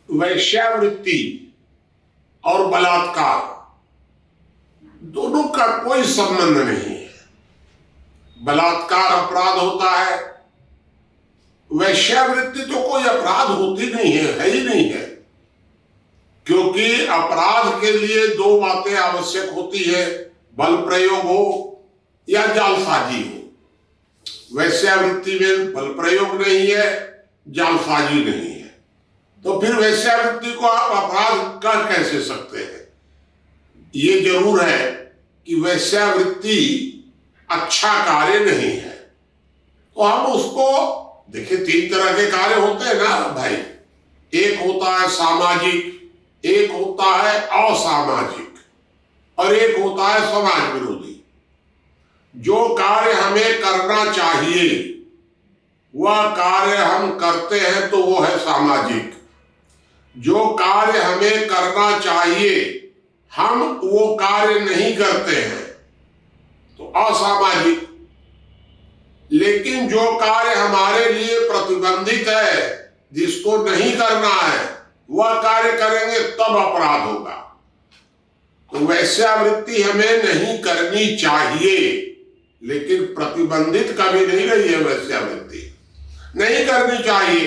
वैश्यावृत्ति और बलात्कार दोनों का कोई संबंध नहीं है। बलात्कार अपराध होता है, वैश्यावृत्ति तो कोई अपराध होती नहीं है ही नहीं है, क्योंकि अपराध के लिए दो बातें आवश्यक होती है, बल प्रयोग हो या जालसाजी हो। वैश्यावृत्ति में बल प्रयोग नहीं है, जालसाजी नहीं है, तो फिर वैश्यावृत्ति को आप अपराध कर कैसे सकते हैं? ये जरूर है कि वैश्यावृत्ति अच्छा कार्य नहीं है, तो हम उसको देखिए, तीन तरह के कार्य होते हैं ना भाई। एक होता है सामाजिक, एक होता है असामाजिक, और एक होता है समाज विरोधी। जो कार्य हमें करना चाहिए वह कार्य हम करते हैं तो वो है सामाजिक। जो कार्य हमें करना चाहिए हम वो कार्य नहीं करते हैं तो असामाजिक। लेकिन जो कार्य हमारे लिए प्रतिबंधित है, जिसको नहीं करना है, वह कार्य करेंगे तब अपराध होगा। तो वैश्यावृत्ति हमें नहीं करनी चाहिए, लेकिन प्रतिबंधित कभी नहीं रही है। वैश्यावृत्ति नहीं करनी चाहिए,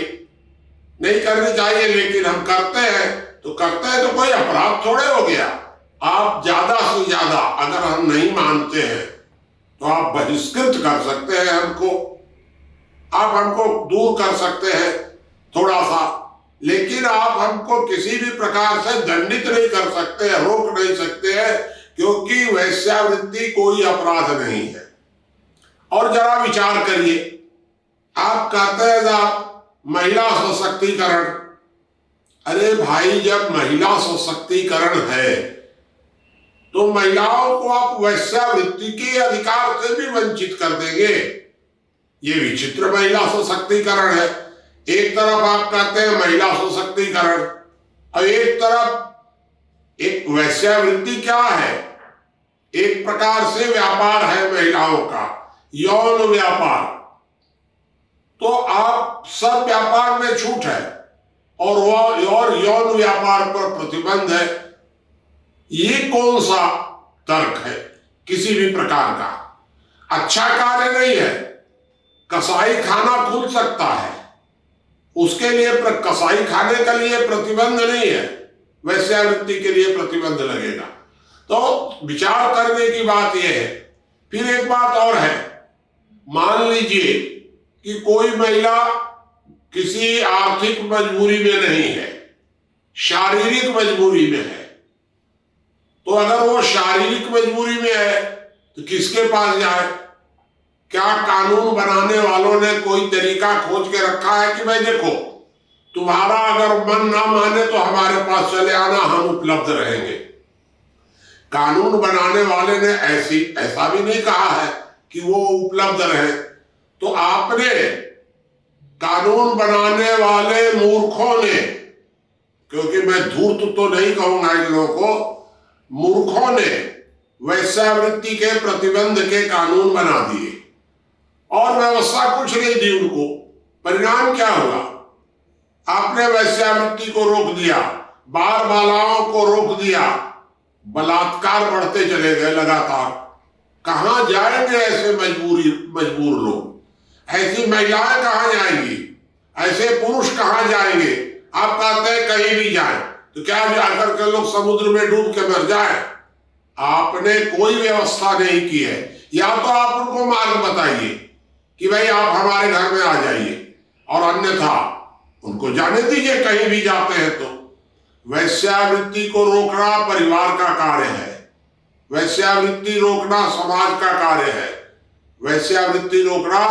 नहीं करनी चाहिए, लेकिन हम करते हैं तो कोई अपराध थोड़े हो गया। आप ज्यादा से ज्यादा अगर हम नहीं मानते हैं तो आप बहिष्कृत कर सकते हैं हमको, आप हमको दूर कर सकते हैं थोड़ा सा, लेकिन आप हमको किसी भी प्रकार से दंडित नहीं कर सकते हैं, रोक नहीं सकते हैं, क्योंकि वैश्यावृत्ति कोई अपराध नहीं है। और जरा विचार करिए, आप कहते हैं ना महिला सशक्तिकरण। अरे भाई, जब महिला सशक्तिकरण है तो महिलाओं को आप वैश्यावृत्ति के अधिकार से भी वंचित कर देंगे। ये विचित्र महिला सशक्तिकरण है। एक तरफ आप कहते हैं महिला सशक्तिकरण और एक तरफ एक वैश्यावृत्ति क्या है? एक प्रकार से व्यापार है महिलाओं का, यौन व्यापार। तो आप सब व्यापार में छूट है और यौन व्यापार पर प्रतिबंध है। ये कौन सा तर्क है किसी भी प्रकार का? अच्छा कार्य नहीं है। कसाई खाना खुल सकता है, उसके लिए कसाई खाने के लिए प्रतिबंध नहीं है, वैश्यावृत्ति के लिए प्रतिबंध लगेगा। तो विचार करने की बात यह है। फिर एक बात और है, मान लीजिए कि कोई महिला किसी आर्थिक मजबूरी में नहीं है, शारीरिक मजबूरी में है। तो अगर वो शारीरिक मजबूरी में है तो किसके पास जाए? क्या कानून बनाने वालों ने कोई तरीका खोज के रखा है कि भाई देखो, तुम्हारा अगर मन ना माने तो हमारे पास चले आना, हम उपलब्ध रहेंगे? कानून बनाने वाले ने ऐसा भी नहीं कहा है कि वो उपलब्ध रहे। तो आपने, कानून बनाने वाले मूर्खों ने, क्योंकि मैं धूर्त तो नहीं कहूंगा इन लोगों को, मूर्खों ने वैश्यावृत्ति के प्रतिबंध के कानून बना दिए और व्यवस्था कुछ नहीं दी उनको। परिणाम क्या हुआ? आपने वैश्यावृत्ति को रोक दिया, बाल बालाओं को रोक दिया, बलात्कार बढ़ते चले गए लगातार। कहां जाएंगे ऐसे मजबूर लोग? ऐसी महिलाएं कहां जाएंगी? ऐसे पुरुष कहां जाएंगे? आप कहते हैं कहीं भी जाए, तो क्या जाकर के लोग समुद्र में डूब के मर जाए? आपने कोई व्यवस्था नहीं की है। या तो आप उनको मार्ग बताइए कि भाई आप हमारे घर में आ जाइए, और अन्यथा उनको जाने दीजिए कहीं भी जाते हैं तो। वैश्यावृत्ति को रोकना परिवार का कार्य है, वैश्यावृत्ति रोकना समाज का कार्य है, वैश्यावृत्ति रोकना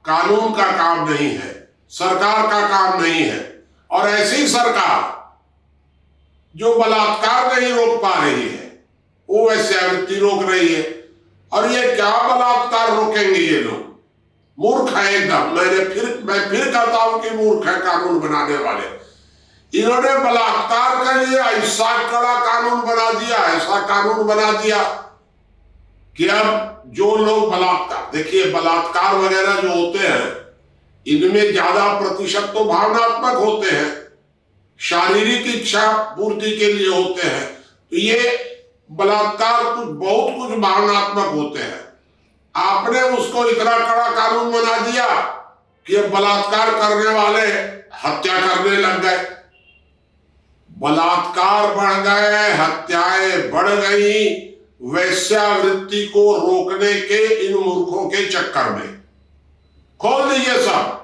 कानून का काम नहीं है, सरकार का काम नहीं है। और ऐसी सरकार जो बलात्कार नहीं रोक पा रही है, वो वैश्यावृत्ति रोक रही है। और ये क्या बलात्कार रोकेंगे ये लोग? मूर्ख है एकदम। मैं फिर कहता हूं कि मूर्ख है कानून बनाने वाले। इन्होंने बलात्कार के लिए ऐसा कड़ा कानून बना दिया, ऐसा कानून बना दिया कि अब जो लोग बलात्कार, देखिए बलात्कार वगैरह जो होते हैं इनमें ज्यादा प्रतिशत तो भावनात्मक होते हैं, शारीरिक इच्छा पूर्ति के लिए होते हैं। तो ये बलात्कार बहुत कुछ भावनात्मक होते हैं। आपने उसको इतना कड़ा कानून बना दिया कि बलात्कार करने वाले हत्या करने लग गए, बलात्कार बढ़ गए, हत्याएं बढ़ गई, वेश्यावृत्ति को रोकने के इन मूर्खों के चक्कर में। खोल दीजिए सब।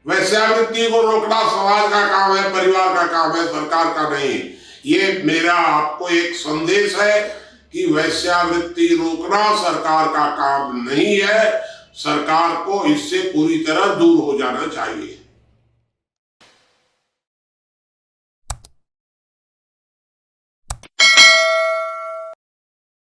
वेश्यावृत्ति को रोकना समाज का काम है, परिवार का काम है, सरकार का नहीं। ये मेरा आपको एक संदेश है कि वेश्यावृत्ति रोकना सरकार का काम नहीं है। सरकार को इससे पूरी तरह दूर हो जाना चाहिए।